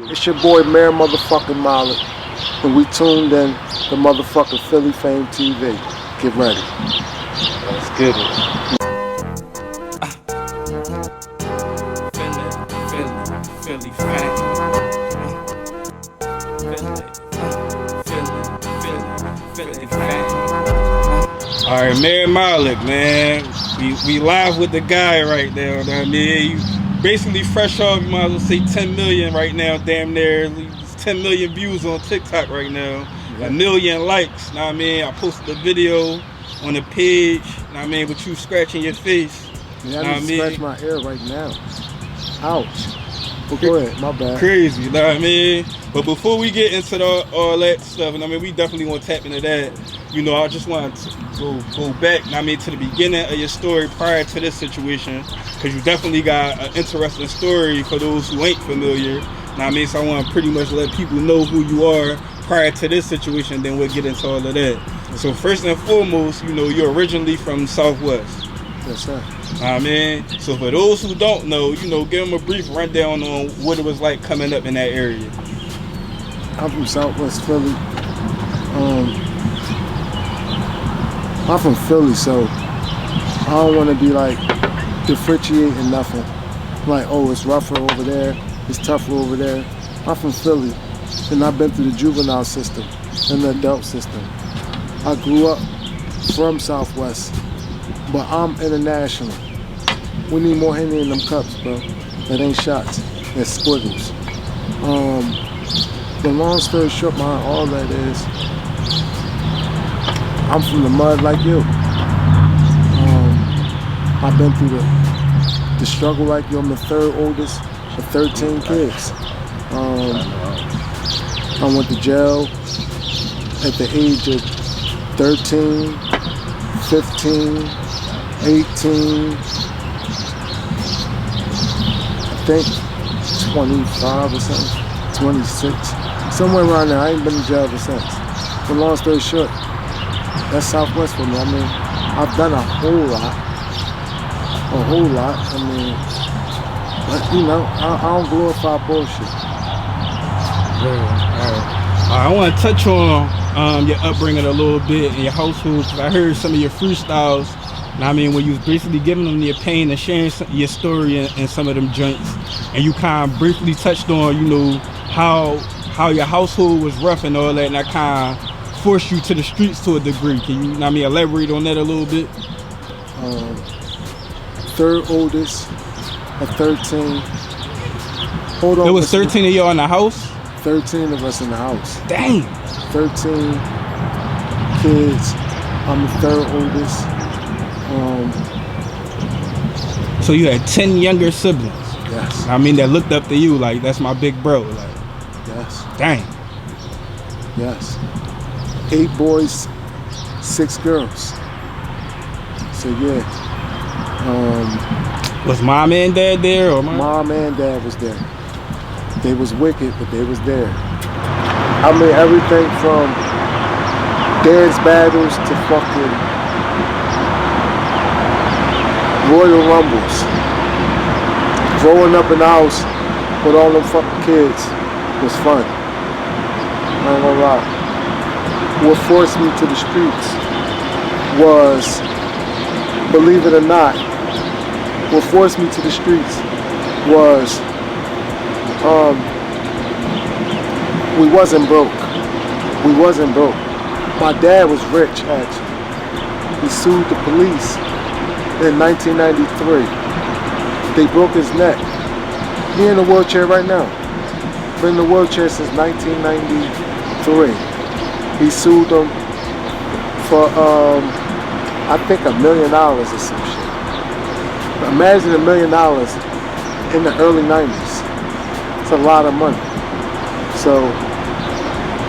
It's your boy Mier motherfucking Malik, and we tuned in to motherfucking Philly F.A.M.E TV. Get ready. Let's get it. Philly F.A.M.E. Philly F.A.M.E. All right, Mier Malik, man. We live with the guy right now. You know what I mean, you basically fresh off. You might as well say 10 million right now. Damn near 10 million views on TikTok right now. Yeah. 1 million likes. Know what I mean, I posted a video on the page. Know what I mean, with you scratching your face. Yeah, I need to scratch my ear right now. Ouch. But go ahead, my bad. Crazy, you know what I mean? But before we get into all that stuff, and I mean, we definitely want to tap into that. You know, I just want to go back, I mean, to the beginning of your story prior to this situation, because you definitely got an interesting story for those who ain't familiar. I mean, so I want to pretty much let people know who you are prior to this situation, then we'll get into all of that. So first and foremost, you know, you're originally from Southwest. Yes, sir. I mean, so for those who don't know, you know, give them a brief rundown on what it was like coming up in that area. I'm from Southwest Philly. I'm from Philly, so I don't want to be like differentiating nothing. Like, oh, it's rougher over there, it's tougher over there. I'm from Philly, and I've been through the juvenile system and the adult system. I grew up from Southwest, but I'm international. We need more Henny in them cups, bro. That ain't shots, that's squiggles. The long story short behind all that is, I'm from the mud like you. I've been through the struggle like you. I'm the third oldest of 13 kids. I went to jail at the age of 13, 15, 18, I think 25 or something, 26, somewhere around there. I ain't been in jail ever since. But long story short, that's Southwest for me. I mean, I've done a whole lot. I mean, but you know, I don't glorify bullshit. I want to touch on your upbringing a little bit and your household, because I heard some of your freestyles. I mean, when you was basically giving them your pain and sharing your story and some of them joints, and you kind of briefly touched on, you know, how your household was rough and all that, and that kind of forced you to the streets to a degree. Can you, I mean, elaborate on that a little bit? Third oldest of 13. Hold on. There was 13 of y'all in the house? 13 of us in the house. Dang. 13 kids. I'm the third oldest. So you had 10 younger siblings? Yes. I mean, that looked up to you like, that's my big bro. Like, yes. Dang. Yes. 8 boys, 6 girls. So yeah. Was mom and dad there, or Mom and dad was there. They was wicked, but they was there. I mean, everything from dance battles to fucking Royal Rumbles. Growing up in the house with all them fucking kids was fun. I ain't gonna lie. What forced me to the streets was, believe it or not, what forced me to the streets was, we wasn't broke. We wasn't broke. My dad was rich, actually. He sued the police in 1993. They broke his neck. He in a wheelchair right now. Been in the wheelchair since 1993. He sued them for, I think $1 million or some shit. Imagine $1 million in the early 90s. It's a lot of money. So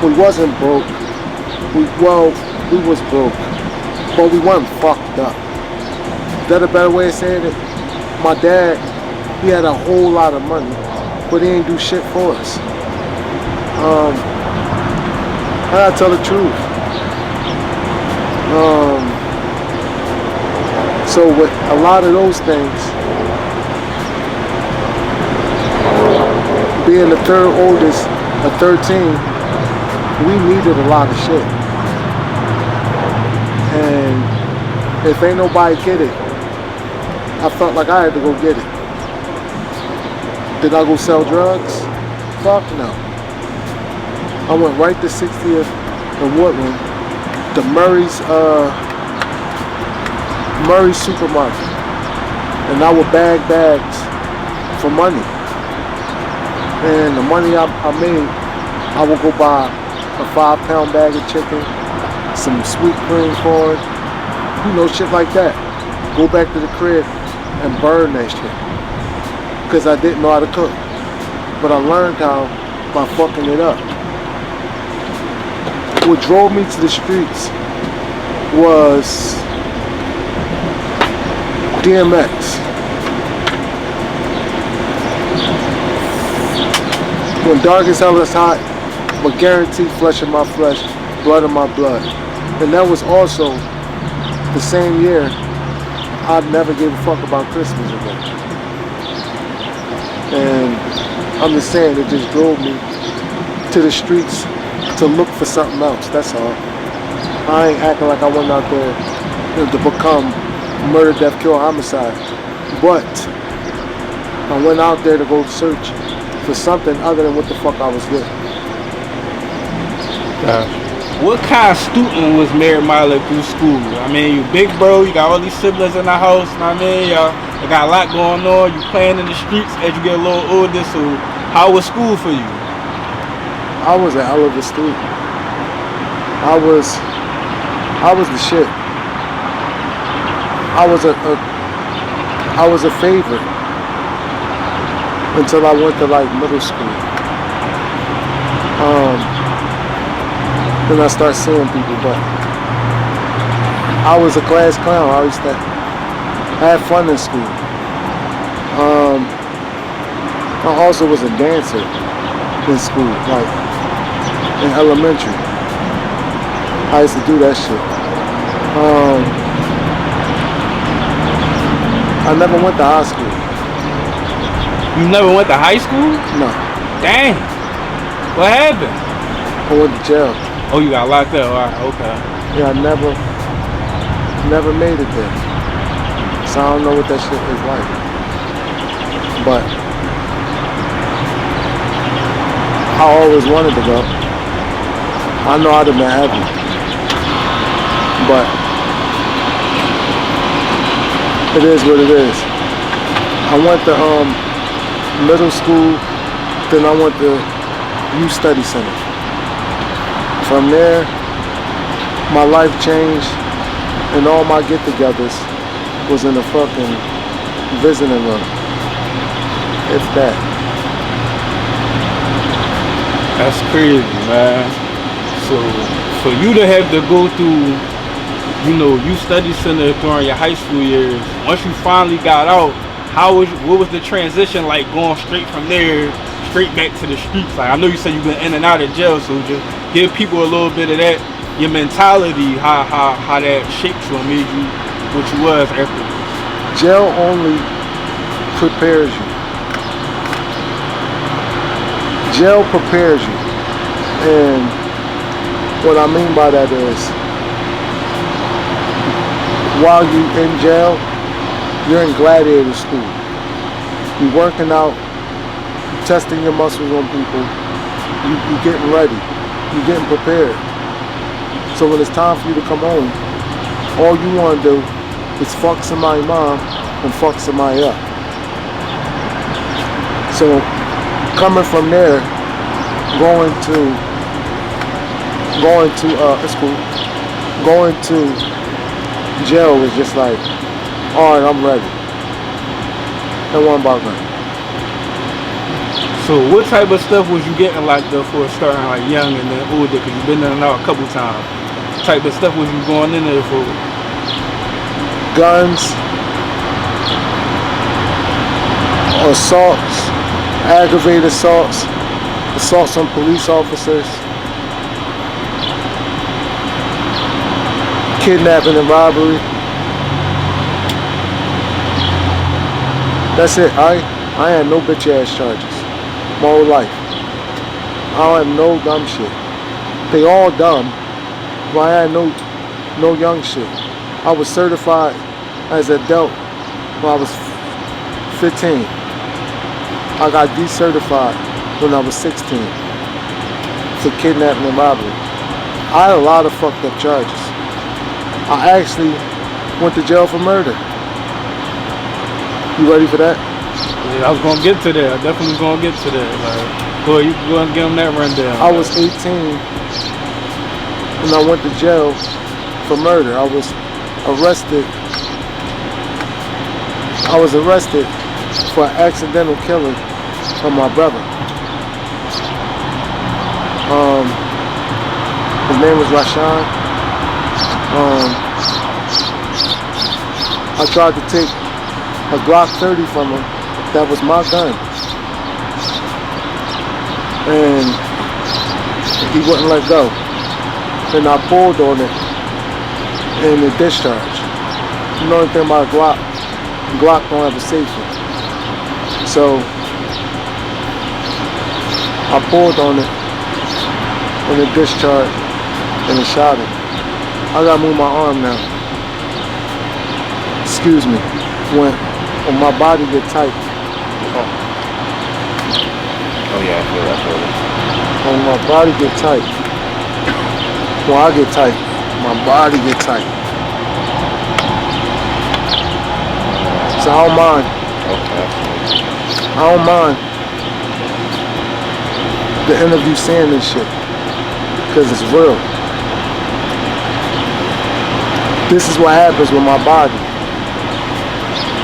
we wasn't broke. We was broke, but we weren't fucked up. Is that a better way of saying it? My dad, he had a whole lot of money, but he ain't do shit for us. I gotta tell the truth. So with a lot of those things, being the third oldest of 13, we needed a lot of shit. And if ain't nobody get it, I felt like I had to go get it. Did I go sell drugs? Fuck no. I went right to 60th and Woodland, the Murray's supermarket, and I would bag bags for money. And the money I made, I would go buy a 5-pound bag of chicken, some sweet cream corn, you know, shit like that. Go back to the crib and burn that shit. Because I didn't know how to cook. But I learned how by fucking it up. What drove me to the streets was DMX. When dark as hell is hot, but guaranteed flesh in my flesh, blood in my blood. And that was also the same year I never gave a fuck about Christmas again. And I'm just saying, it just drove me to the streets to look for something else, that's all. I ain't acting like I went out there to become murder, death, kill, homicide. But I went out there to go search for something other than what the fuck I was getting. What kind of student was Mier Malik through school? I mean, you big bro, you got all these siblings in the house, you know what I mean? Y'all got a lot going on, you playing in the streets as you get a little older, so how was school for you? I was a hell of a student. I was the shit. I was a favorite until I went to like middle school. Then I started seeing people, but I was a class clown. I used to have fun in school. I also was a dancer in school, like in elementary. I used to do that shit. I never went to high school. You never went to high school? No. Dang. What happened? I went to jail. Oh, you got locked up. All right, okay. Yeah, I never made it there. So I don't know what that shit is like. But I always wanted to go. I know I'd have been happy. But it is what it is. I went to middle school, then I went to youth study center. From there, my life changed, and all my get-togethers was in the fucking visiting room. If that. That's crazy, man. So for you to have to go through, you know, youth study center during your high school years, once you finally got out, what was the transition like going straight from there, straight back to the streets? Like, I know you said you've been in and out of jail, so just give people a little bit of that, your mentality, how that shaped you and made you what you was afterwards. Jail only prepares you. Jail prepares you. And what I mean by that is, while you're in jail, you're in gladiator school. You're working out, testing your muscles on people. You're getting ready. You're getting prepared. So when it's time for you to come home, all you want to do is fuck somebody's mom and fuck somebody up. So coming from there, going to jail was just like, all right, I'm ready. And one about that. So what type of stuff was you getting locked up for, starting like young and then older, because you've been in and out a couple times? What type of stuff was you going in there for? Guns, assaults, aggravated assaults, assaults on police officers, kidnapping and robbery. That's it. I had no bitch ass charges. my whole life. I don't have no dumb shit. They all dumb, but I had no young shit. I was certified as an adult when I was 15. I got decertified when I was 16 for kidnapping and robbery. I had a lot of fucked up charges. I actually went to jail for murder. You ready for that? Yeah, I was gonna get to that. I definitely was gonna get to that. Like, boy, you go and give him that rundown. I was 18 when I went to jail for murder. I was arrested for accidental killing of my brother. His name was Rashawn. I tried to take a Glock 30 from him. That was my gun. And he wouldn't let go. Then I pulled on it in the discharge. You know anything about a Glock? Glock don't have a safety. So I pulled on it in the discharge and it shot him. I gotta move my arm now. Excuse me. When my body get tight. Oh yeah, I feel that. When my body get tight. When I get tight, my body get tight. So I don't mind. Okay. I don't mind the interview saying this shit. Because it's real. This is what happens with my body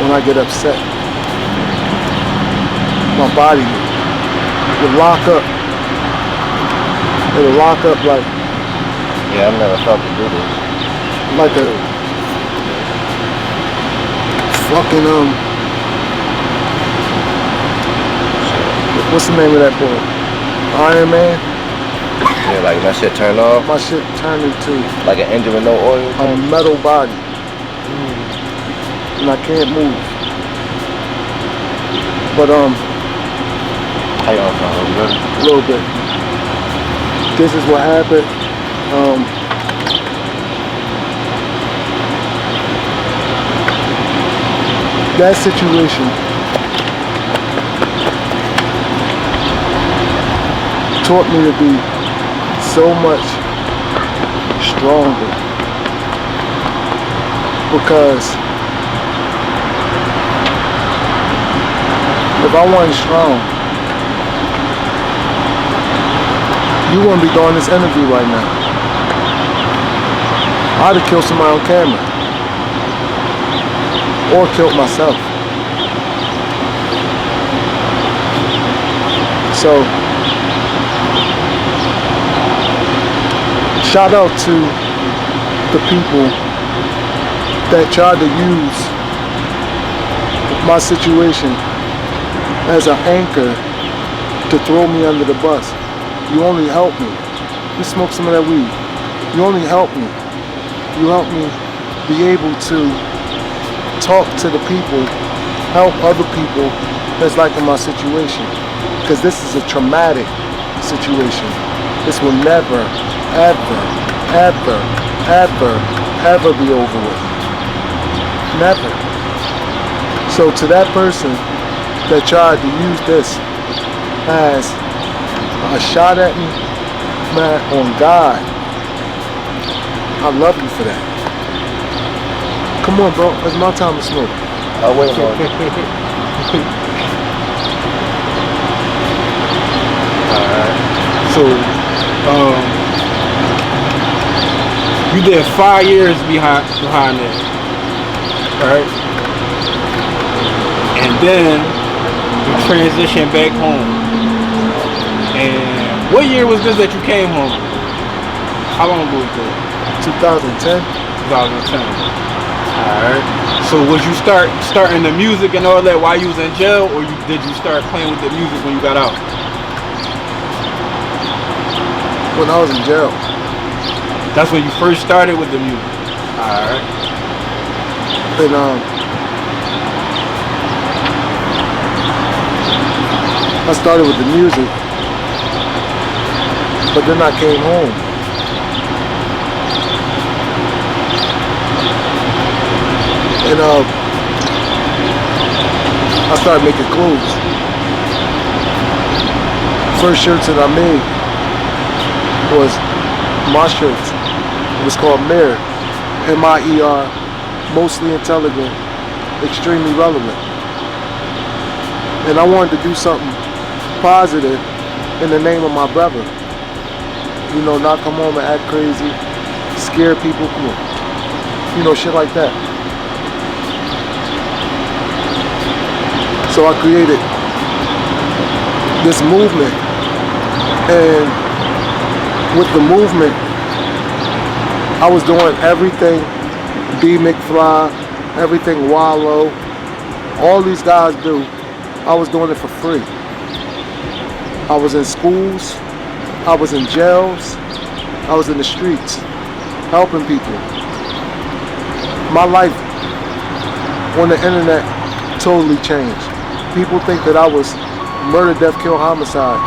when I get upset. My body will lock up. It'll lock up like... Yeah, I've never felt to do this. Like a fucking what's the name of that boy? Iron Man? Yeah, like my shit turned off. My shit turned into Like an engine with no oil. a metal body. And I can't move. But How y'all feeling? a little bit. This is what happened. That situation taught me to be so much stronger, because if I wasn't strong, you wouldn't be doing this interview right now. I'd have killed somebody on camera. Or killed myself. So, shout out to the people that tried to use my situation as an anchor to throw me under the bus. You only helped me. You smoke some of that weed. You only helped me. You helped me be able to talk to the people, help other people that's like in my situation. Because this is a traumatic situation. This will never, ever, ever, ever, ever be over with. Never. So to that person that tried to use this as a shot at me, man, on God, I love you for that. Come on, bro. It's my time to smoke. Oh, wait a minute. Alright. So, you did 5 years behind that, right? And then you transitioned back home. And what year was this that you came home? How long ago was that? 2010. 2010. Alright. So was you starting the music and all that while you was in jail, or did you start playing with the music when you got out? When I was in jail. That's when you first started with the music. Alright. And I started with the music, but then I came home. And I started making clothes. First shirts that I made was my shirts. It was called Mier, M-I-E-R, mostly intelligent, extremely relevant. And I wanted to do something positive in the name of my brother. You know, not come home and act crazy, scare people, you know, shit like that. So I created this movement, and with the movement, I was doing everything B. McFly, everything Wallow, all these guys do. I was doing it for free. I was in schools, I was in jails, I was in the streets, helping people. My life on the internet totally changed. People think that I was murder, death, kill, homicide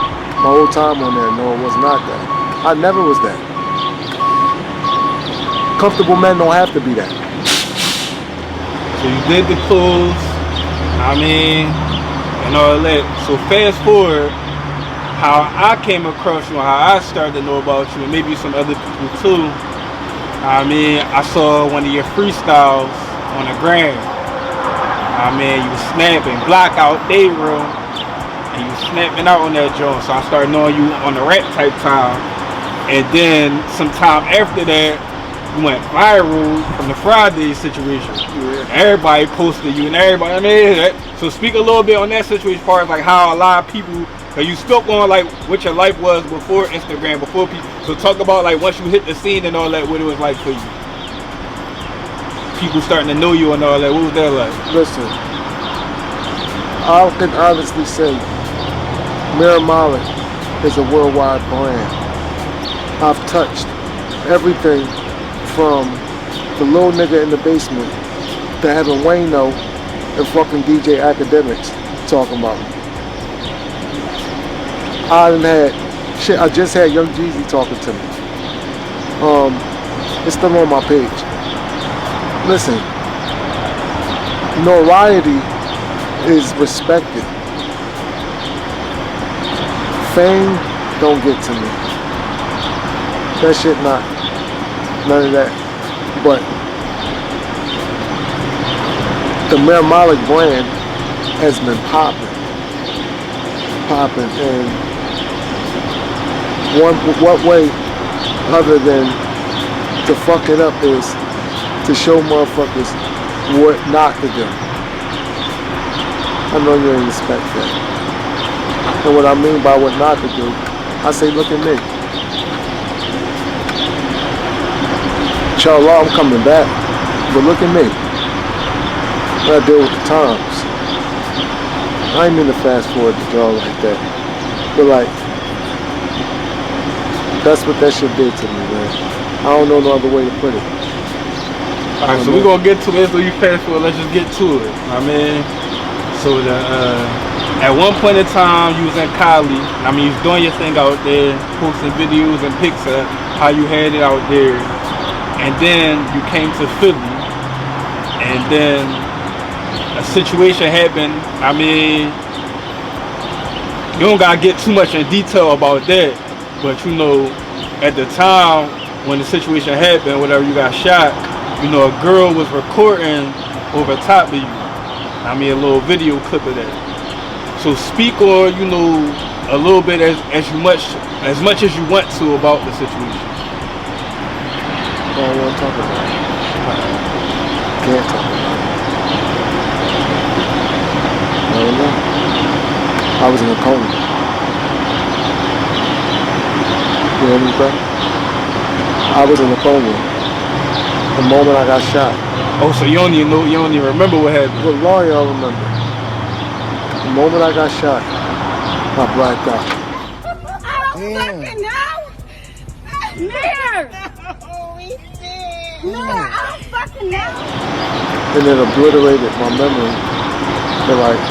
my whole time on there. No, it was not that. I never was that. Comfortable men don't have to be that. So you did the clothes, I mean, and all that. So fast forward, how I came across you, how I started to know about you, and maybe some other people too. I mean, I saw one of your freestyles on the gram. I mean, you was snapping, blackout day room, and you was snapping out on that joint. So I started knowing you on the rap type time. And then sometime after that, you went viral from the Friday situation. Yeah. Everybody posted you and everybody, I mean, so speak a little bit on that situation as far as like how a lot of people, cause you spoke on like what your life was before Instagram, before people, so talk about like once you hit the scene and all that, what it was like for you. People starting to know you and all that, what was that like? Listen, I can honestly say Mier Malik is a worldwide brand. I've touched everything from the little nigga in the basement to having Wayno and fucking DJ Academics talking about me. I done had shit, I just had Young Jeezy talking to me. It's still on my page. Listen, notoriety is respected. Fame don't get to me. That shit not, none of that. But the Mier Malik brand has been popping, and what way other than to fuck it up is to show motherfuckers what not to do. I know you ain't expect that. And what I mean by what not to do, I say look at me. Inshallah, I'm coming back, but look at me. I deal with the times. I ain't mean to fast forward to y'all like that, but like, that's what that shit did to me, man. I don't know no other way to put it. Alright, so we're gonna get to it, so you fast forward, let's just get to it. I mean, so at one point in time, you was in Cali. I mean, you was doing your thing out there, posting videos and pics of how you had it out there. And then you came to Philly, and then a situation happened. I mean, you don't gotta get too much in detail about that, but you know, at the time when the situation happened, whatever, you got shot, you know, a girl was recording over top of you. I mean, a little video clip of that. So speak on, you know, a little bit as much as you want to about the situation. I don't want to talk about it. Can't talk about it. I don't know. I was in a coma. You hear me, bro? I was in a coma the moment I got shot. Oh, so you don't even remember what happened? Well, law, y'all remember. The moment I got shot, I blacked out. I don't fucking know. Mier. No, I don't fucking know. And it obliterated my memory for like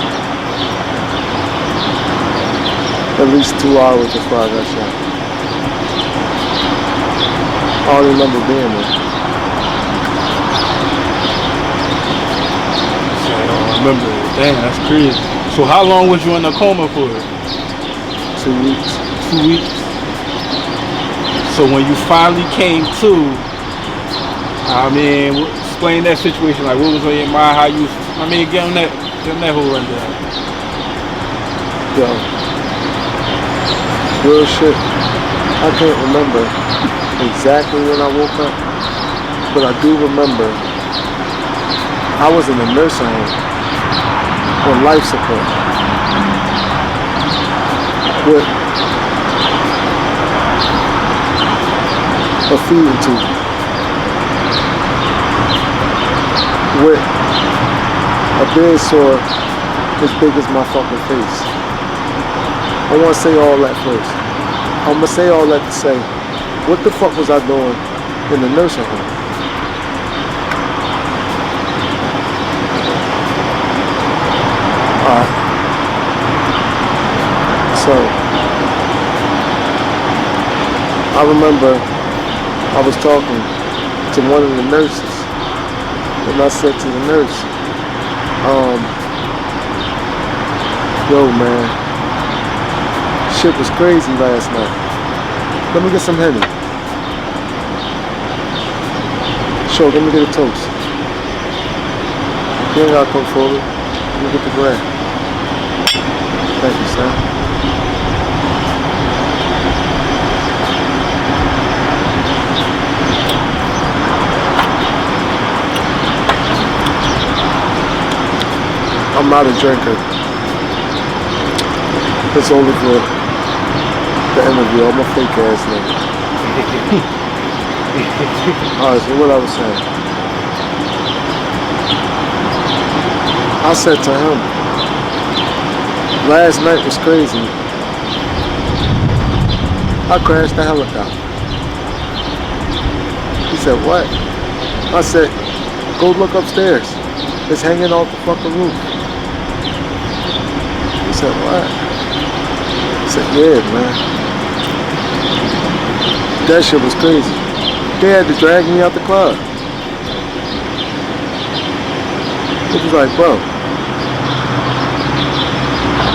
At least 2 hours before I got shot. I don't remember being there. So I don't remember it. Damn, that's crazy. So how long was you in a coma for? 2 weeks. 2 weeks. So when you finally came to, I mean, explain that situation. Like, what was on your mind? How you? I mean, give them that whole rundown. Yo, real shit. I can't remember exactly when I woke up, but I do remember I was in a nursing home on life support with a feeding tube, with a bed sore as big as my fucking face. I want to say all that first. I'm going to say all that to say, what the fuck was I doing in the nursing home? Alright. So, I remember I was talking to one of the nurses, and I said to the nurse, yo man, shit was crazy last night. Let me get some Henny. Sure, let me get a toast. You ain't gotta come forward. Let me get the bread. Thank you, son. I'm not a drinker. It's only for the interview. I'm a fake ass nigga. Alright, so what I was saying. I said to him, last night was crazy. I crashed the helicopter. He said, what? I said, go look upstairs. It's hanging off the fucking roof. He said, what? I said, yeah, man. That shit was crazy. They had to drag me out the club. It was like, bro,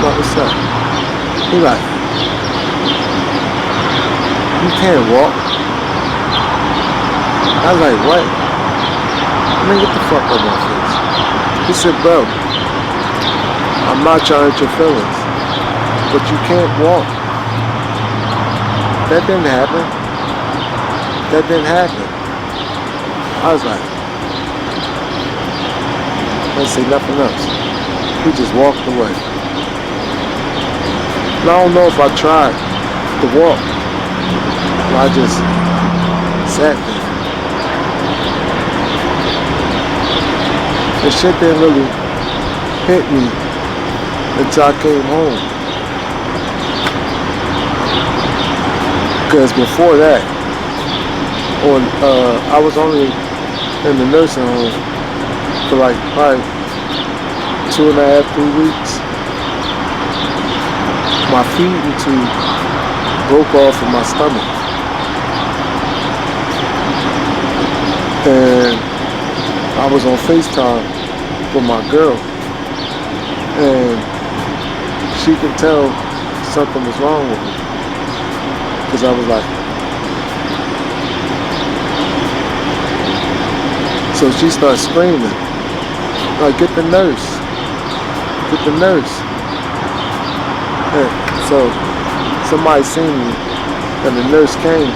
what's up? He like, you can't walk. I was like, what? Man, get the fuck out of my face. He said, bro, I'm not trying to hurt your feelings, but you can't walk. That didn't happen. That didn't happen. I was like, I didn't say nothing else. He just walked away. And I don't know if I tried to walk. I just sat there. The shit didn't really hit me until I came home. Because before that, I was only in the nursing home for like probably 2.5, 3 weeks. My feeding tube broke off of my stomach. And I was on FaceTime with my girl, and she could tell something was wrong with me. Because I was like, so she started screaming, like, get the nurse, get the nurse. And so somebody seen me, and the nurse came,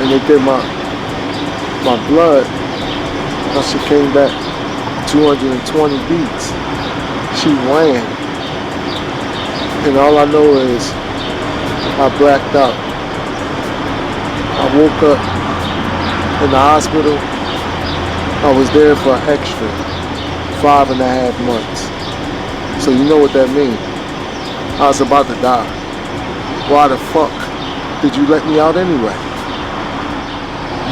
and they did my blood. Now she came back 220 beats. She ran, and all I know is I blacked out. I woke up in the hospital. I was there for an extra 5.5 months. So you know what that means. I was about to die. Why the fuck did you let me out anyway?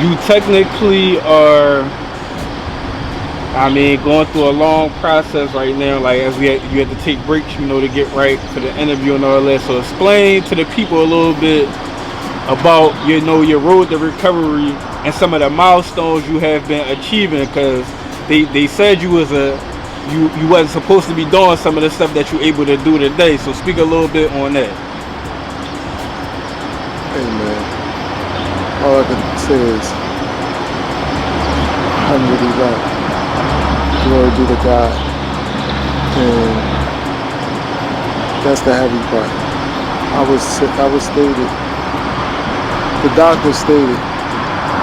You technically are I mean, going through a long process right now. Like as you had to take breaks, to get right for the interview and all that. So explain to the people a little bit about your road to recovery and some of the milestones you have been achieving. Because they said you wasn't supposed to be doing some of the stuff that you're able to do today. So speak a little bit on that. Hey man, all I can say is alhamdulillah. Glory be to God, and that's the heavy part. I was stated, the doctor stated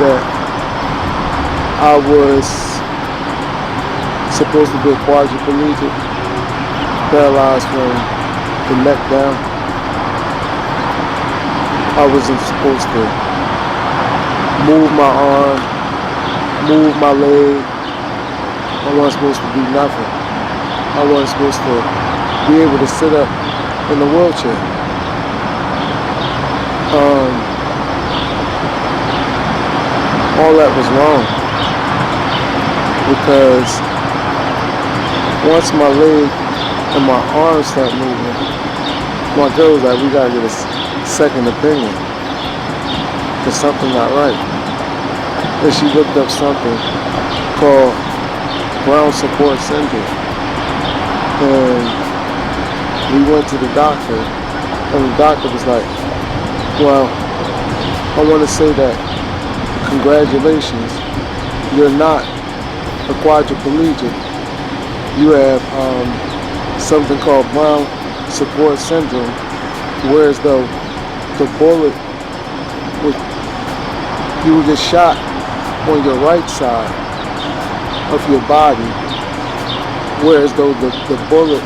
that I was supposed to be quadriplegic, paralyzed from the neck down. I wasn't supposed to move my arm, move my leg. I wasn't supposed to do nothing. I wasn't supposed to be able to sit up in the wheelchair. All that was wrong. Because once my leg and my arms start moving, my girl was like, we gotta get a second opinion. There's something not right. And she looked up something called ground support syndrome, and we went to the doctor, and the doctor was like, well, I want to say that congratulations, you're not a quadriplegic, you have something called ground support syndrome, whereas though the bullet you would get shot on your right side of your body, whereas though the bullet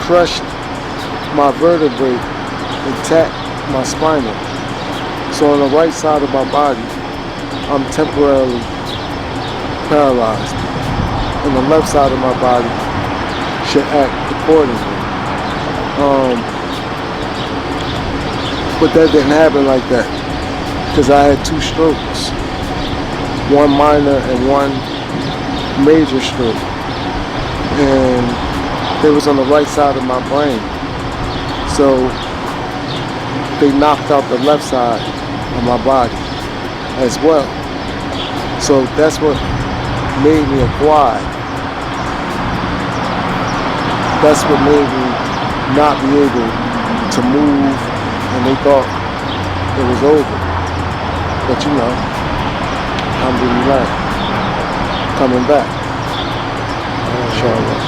crushed my vertebrae and tapped my spinal. So on the right side of my body, I'm temporarily paralyzed, and the left side of my body should act accordingly. But that didn't happen like that, because I had 2 strokes, one minor and one major stroke, and it was on the right side of my brain. So they knocked out the left side of my body as well. So that's what made me a quad. That's what made me not be able to move, and they thought it was over. But alhamdulillah, coming back. Inshallah.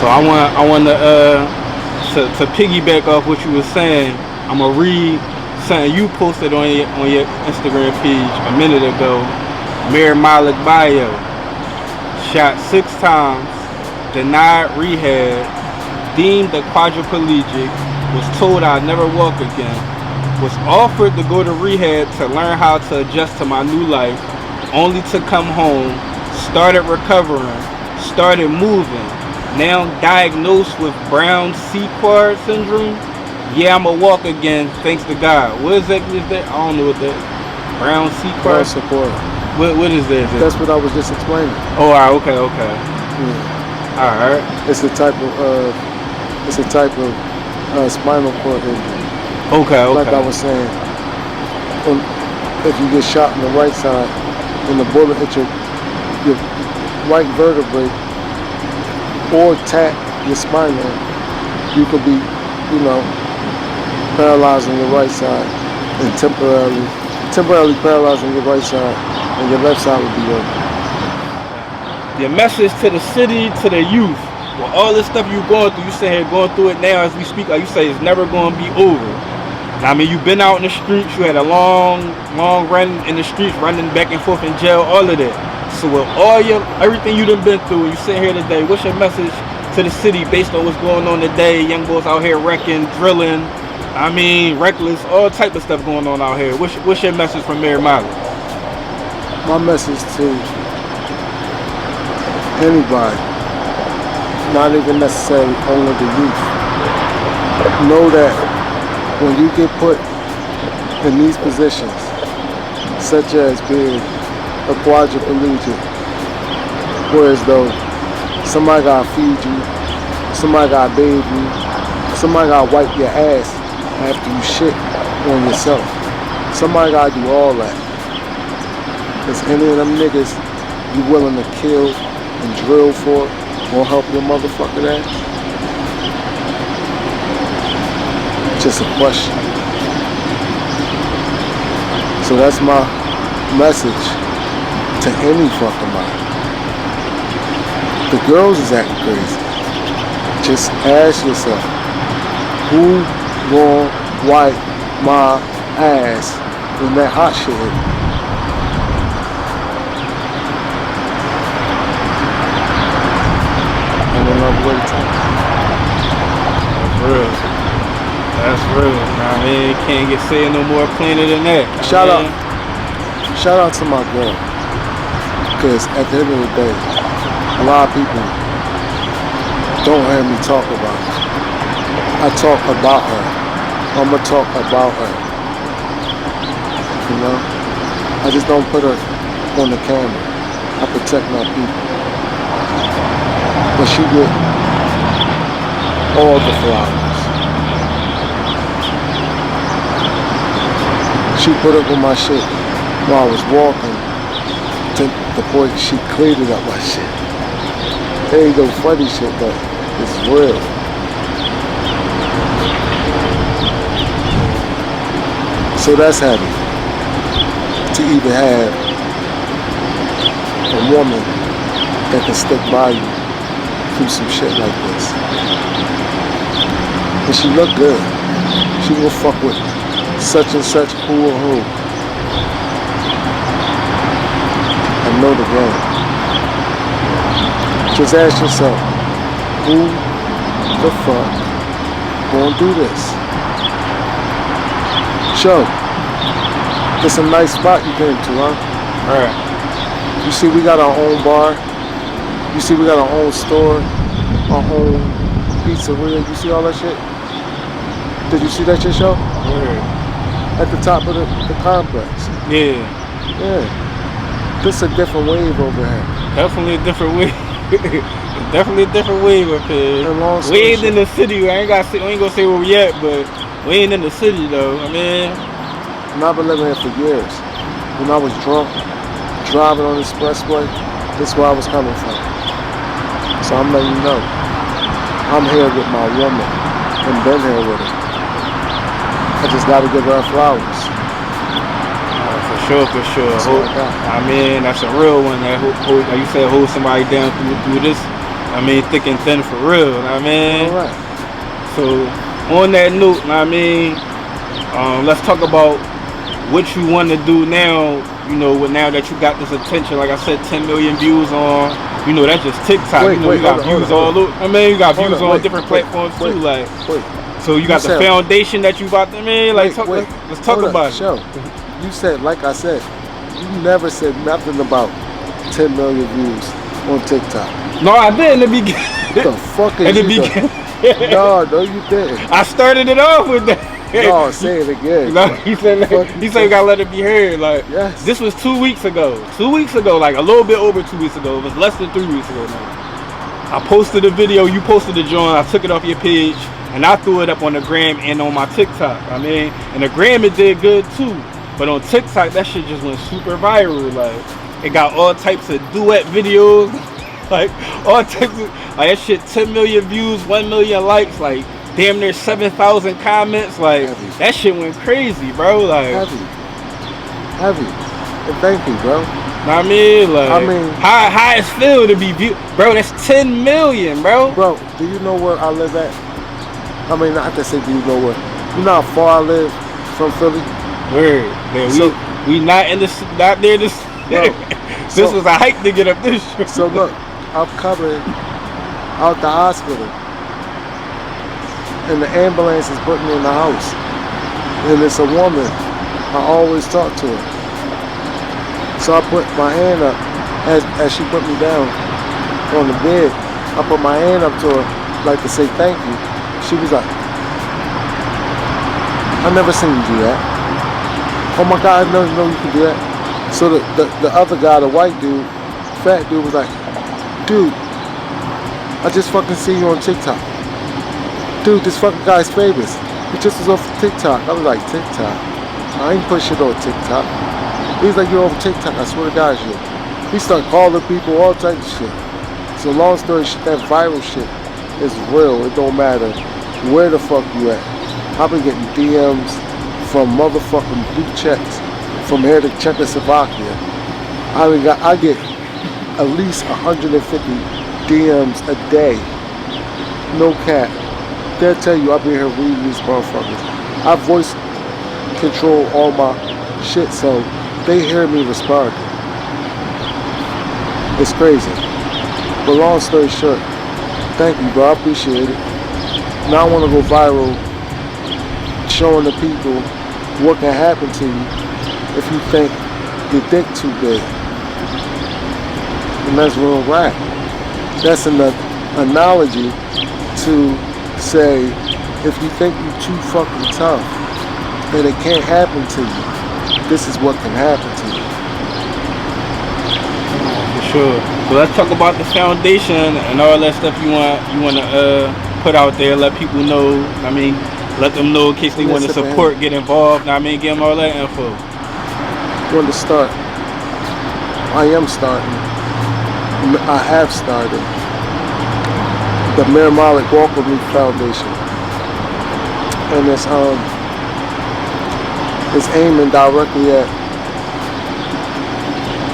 So I want to piggyback off what you were saying. I'm gonna read something you posted on your Instagram page a minute ago. Mier Malik bio. Shot 6 times, denied rehab, deemed a quadriplegic, was told I'd never walk again, was offered to go to rehab to learn how to adjust to my new life, only to come home, started recovering, started moving, now diagnosed with Brown C-Quad syndrome. Yeah, I'm a walk again, thanks to God. What exactly is that? I don't know what that Brown C-Quad support. What is that? That's what I was just explaining. Oh, all right, okay. Yeah. All right. It's a type of spinal cord injury. Okay. Like I was saying, if you get shot on the right side and the bullet hit your right vertebrae or tap your spine, you could be, paralyzed on your right side and temporarily paralyzed on your right side, and your left side would be open. Your message to the city, to the youth, with all this stuff you're going through, you sit here going through it now as we speak, like you say, it's never going to be over. I mean, you've been out in the streets, you had a long run in the streets, running back and forth in jail, all of that. So with everything you done been through, you sit here today, what's your message to the city based on what's going on today? Young boys out here wrecking, drilling, reckless, all type of stuff going on out here. What's your message from Mier Malik? My message to anybody, not even necessarily only the youth, know that when you get put in these positions, such as being a quadriplegic Whereas though, somebody gotta feed you, somebody gotta bathe you, somebody gotta wipe your ass after you shit on yourself. Somebody gotta do all that. Is any of them niggas you willing to kill and drill for or help your motherfucking ass? Just a question. So that's my message to any fucking body. The girls is acting crazy. Just ask yourself, who gon' wipe my ass when that hot shit hit? I'm another way to talk. That's real. That's real. Nah, man, can't get said no more plainer than that. Shout out to my girl. Because at the end of the day, a lot of people don't hear me talk about her. I talk about her. I'ma talk about her. You know? I just don't put her on the camera. I protect my people. But she get all the flowers. She put up with my shit while I was walking to the point she cleaned up my shit. There ain't no funny shit, but it's real. So that's heavy. To even have a woman that can stick by you through some shit like this. And she look good. She will fuck with such and such who or who. I know the game. Just ask yourself, who the fuck gonna do this? Show. It's a nice spot you came to, huh? Alright. You see we got our own bar. You see we got our own store, our own pizzeria. You see all that shit? Did you see that shit, Show? Yeah. At the top of the complex. Yeah. Yeah. This a different wave over here. Definitely a different way. Definitely a different wave up here. And long We story ain't short- in the city. We ain't gonna say where we at, but we ain't in the city though. I mean, And I've been living here for years. When I was drunk, driving on the expressway, this is where I was coming from. So I'm letting you know, I'm here with my woman and been here with her. I just gotta give her flowers. for sure, for sure. That's all I got. I mean, that's a real one. That like you said, hold somebody down through this. I mean, thick and thin for real. I mean, All right. so on that note, I mean, let's talk about what you want to do now. You know, now that you got this attention, like I said, 10 million views on. You know, that's just TikTok. Wait, you know, wait, you got hold on, views hold all over. I mean, you got Hold views on, on wait, different wait, platforms wait, too. Like, Wait. so you got the said- foundation that you about to like. Wait, Let's talk hold about up, it. Show. You said, like I said, you never said nothing about 10 million views on TikTok. No, I did in the beginning. What the fuck is In the you doing? beginning. No, you didn't. I started it off with that. No, say it again. No, he said Fuck you said you gotta let it be heard. Like, Yes. this was 2 weeks ago. 2 weeks ago, like a little bit over 2 weeks ago. It was less than 3 weeks ago now. I posted a video, you posted the joint, I took it off your page, and I threw it up on the gram and on my TikTok. I mean, and the gram it did good too. But on TikTok, that shit just went super viral. Like, it got all types of duet videos. Like, all types of, like, that shit 10 million views, 1 million likes, like, damn near 7,000 comments. Like, Heavy. that shit went crazy, bro. Like, Heavy. And thank you, bro. I mean, like, I mean- how it feel to be viewed, bro? That's 10 million, bro. Bro, do you know where I live at? I mean, not to say do you know where. You know how far I live from Philly? Word. Man, So- we not in this, not near this. Bro, This so- was a hike to get up this shit. So look, I'm coming out the hospital, and the ambulance is putting me in the house, and it's a woman. I always talk to her. So I put my hand up as she put me down on the bed. I put my hand up to her like to say thank you. She was like, I never seen you do that. Oh my God, I never know you can do that. So the other guy, the white dude, fat dude, was like, dude, I just fucking see you on TikTok. Dude, this fucking guy's famous. He just was off TikTok. I was like, TikTok? I ain't put shit on TikTok. He's like, you're on TikTok. I swear to God, you. He started calling people all types of shit. So long story short, that viral shit is real. It don't matter where the fuck you at. I've been getting DMs from motherfucking blue checks from here to Czechoslovakia. I get at least 150 DMs a day. No cap. They'll tell you I've been here reading these motherfuckers. I voice control all my shit, so they hear me responding. It's crazy. But long story short, thank you, bro. I appreciate it. Now I want to go viral, showing the people what can happen to you if you think your dick too big. And that's real rap. That's an analogy to say, if you think you're too fucking tough and it can't happen to you, this is what can happen to you. For sure. So let's talk about the foundation and all that stuff you want to put out there. Let people know. I mean, let them know in case they want to support, get involved. I mean, give them all that info. When to start? I am starting. I have started the Mier Malik Walk With Me Foundation, and it's aiming directly at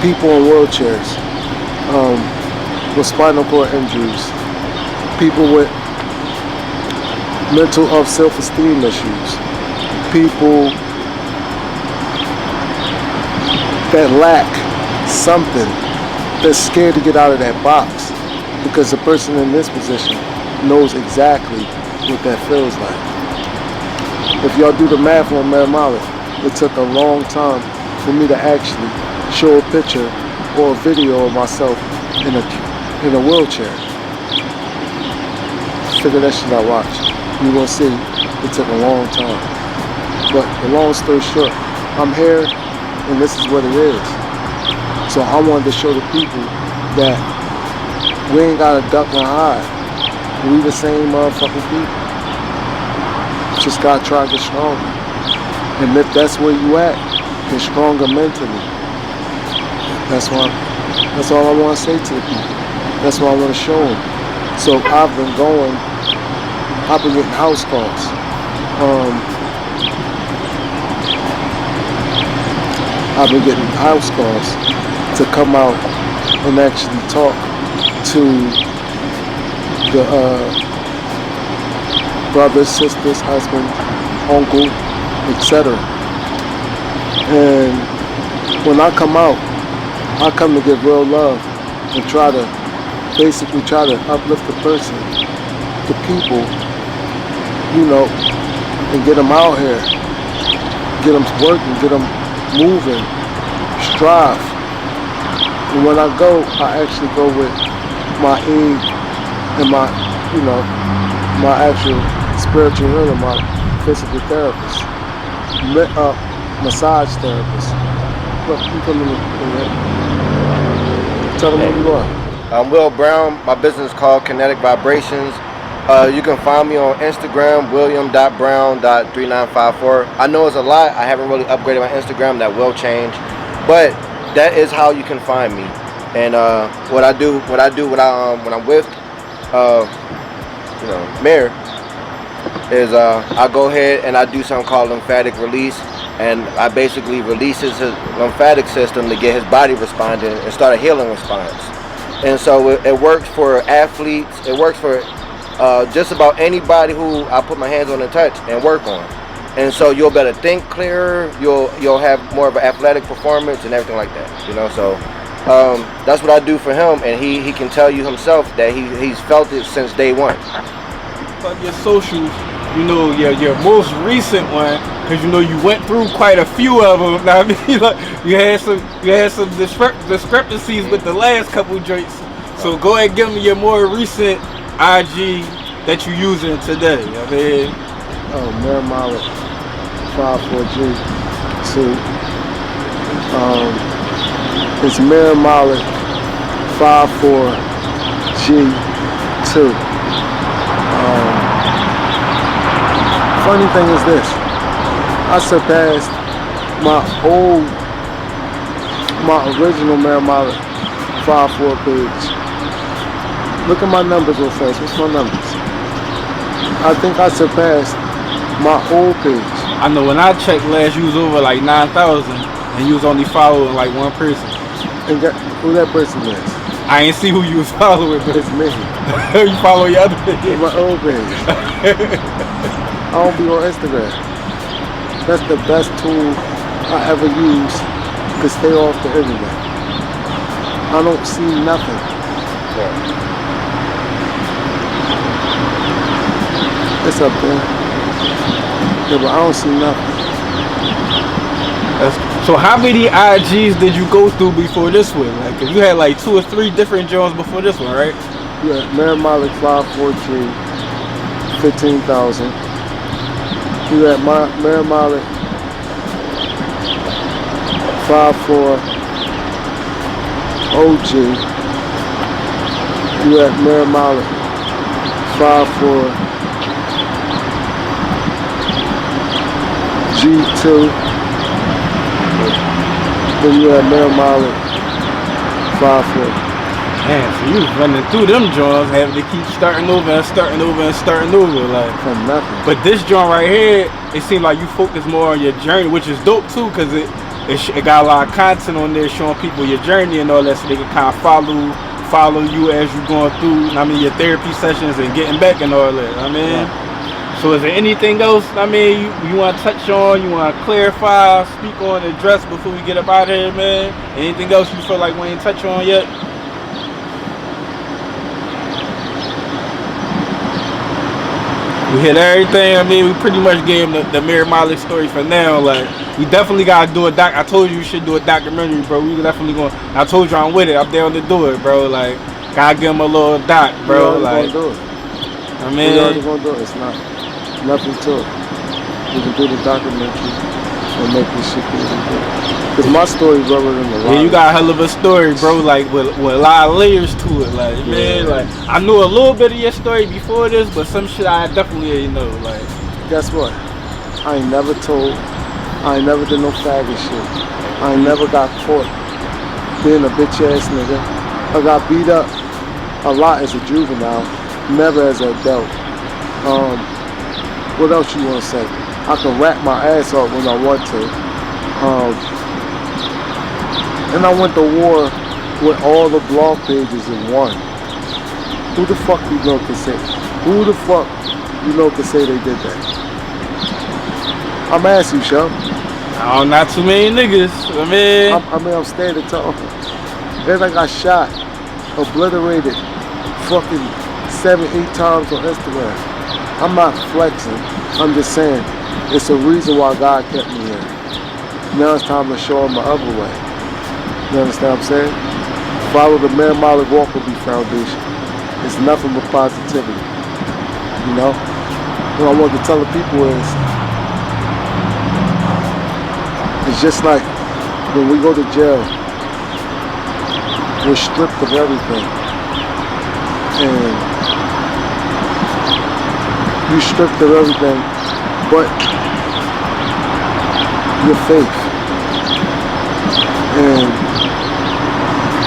people in wheelchairs, with spinal cord injuries, people with mental or self-esteem issues, people that lack something, that's scared to get out of that box, because the person in this position knows exactly what that feels like. If y'all do the math on Mier Malik, it took a long time for me to actually show a picture or a video of myself in a wheelchair. Figure that shit out, watch. You gonna see it took a long time. But the long story short, I'm here and this is what it is. So I wanted to show the people that we ain't gotta duck and hide. We the same motherfucking people. Just gotta try to get stronger. And if that's where you at, get stronger mentally. That's all I want to say to the people. That's what I want to show them. So I've been getting house calls. I've been getting house calls to come out and actually talk to the brothers, sisters, husband, uncle, etc. And when I come out, I come to give real love and basically try to uplift the person, the people, you know, and get them out here, get them working, get them moving, strive. And when I go, I actually go with my aid and my actual spiritual healer, my physical therapist, massage therapist. Look, you come in here. Tell them who you are. I'm Will Brown. My business is called Kinetic Vibrations. You can find me on Instagram, william.brown.3954. I know it's a lot. I haven't really upgraded my Instagram. That will change. But that is how you can find me. And when I'm with Mier, is I go ahead and I do something called lymphatic release, and I basically releases his lymphatic system to get his body responding and start a healing response. And so it works for athletes. It works for just about anybody who I put my hands on and touch and work on. And so you'll better think clearer. You'll have more of an athletic performance and everything like that. You know, so that's what I do for him, and he can tell you himself that he's felt it since day one. About your socials, you know, your most recent one, because you know you went through quite a few of them. Now, I mean, like, you had some discrepancies with the last couple joints. So go ahead and give me your more recent IG that you're using today. I mean, Mier Malik 54G 2. It's Mier Malik 54 G2. Funny thing is this, I surpassed my original Mier Malik 5'4" page. Look at my numbers real fast. What's my numbers? I think I surpassed my old page. I know when I checked last, you was over like 9,000, and you was only following like one person. And who that person is? I ain't see who you was following, but It's me. you follow your other page. My old page. I don't be on Instagram. That's the best tool I ever use to stay off the internet. I don't see nothing. It's up there. Yeah, but I don't see nothing. So how many IGs did you go through before this one? Like, 'cause you had like 2 or 3 different joints before this one, right? Yeah, Mier Malik 5'4", 15,000. You had Mier Malik 5'4", OG. You had Mier Malik 5'4", G2. Then you had Mier Malik 5'4". Man, so you was running through them joints, having to keep starting over and starting over and starting over, like. From nothing. But this joint right here, it seemed like you focus more on your journey, which is dope too, cause it got a lot of content on there showing people your journey and all that, so they can kind of follow you as you're going through. I mean, your therapy sessions and getting back and all that. I mean, Yeah. so is there anything else? I mean, you want to touch on? You want to clarify, speak on, address before we get up out of here, man? Anything else you feel like we ain't touch on yet? We hit everything. I mean, we pretty much gave him the Mier Malik story for now. Like, we definitely gotta do a doc. I told you should do a documentary, bro. We definitely going. I told you I'm with it. I'm down to do it, bro. Like, gotta give him a little doc, bro. We Like, gonna do it. I We mean, already gonna do it. It's not nothing to it. We can do the documentary and make this shit really good. Cause my story's better than the lot. yeah, you got a hell of a story, bro. Like, with a lot of layers to it. Like, man, like, I knew a little bit of your story before this, but some shit I definitely didn't know. Like, Guess what? I ain't never told. I ain't never did no faggot shit. I ain't never got caught being a bitch ass nigga. I got beat up a lot as a juvenile, never as an adult. What else you wanna say? I can rap my ass off when I want to. And I went to war with all the blog pages in one. Who the fuck you know can say? Who the fuck you know can say they did that? I'm asking you, Shell. oh, not too many niggas. I mean, I'm standing tall. Then I got shot, obliterated, fucking 7-8 times on Instagram. I'm not flexing. I'm just saying it's a reason why God kept me here. Now it's time to show him the other way. You understand what I'm saying? Follow the Mier Malik Walkerby Foundation. It's nothing but positivity. You know? What I want to tell the people is, it's just like when we go to jail, we're stripped of everything. And you're stripped of everything but your faith. And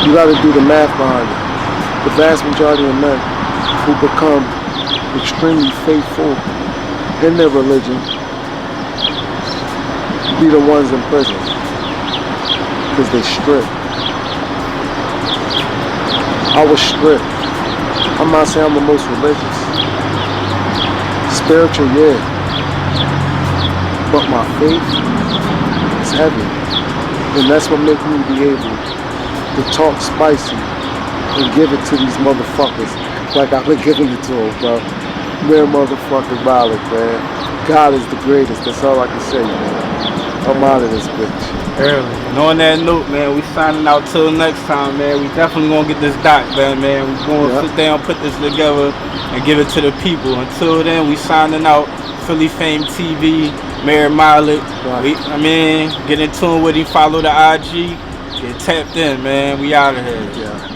you gotta do the math behind it. The vast majority of men who become extremely faithful in their religion be the ones in prison because they stripped. I was stripped. I'm not saying I'm the most religious. Spiritual, yeah. But my faith is heavy. And that's what makes me be able to talk spicy and give it to these motherfuckers like I've been giving it to them, bro. Mier motherfucking Malik, man. God is the greatest. That's all I can say, man. I'm out of this bitch. early. And on that note, man, we signing out till next time, man. We definitely gonna get this doc done, man. We gonna sit down, put this together, and give it to the people. Until then, we signing out. Philly F.A.M.E TV, Mier Malik. I mean, get in tune with him, follow the IG, get tapped in, man. We out of here. Yeah.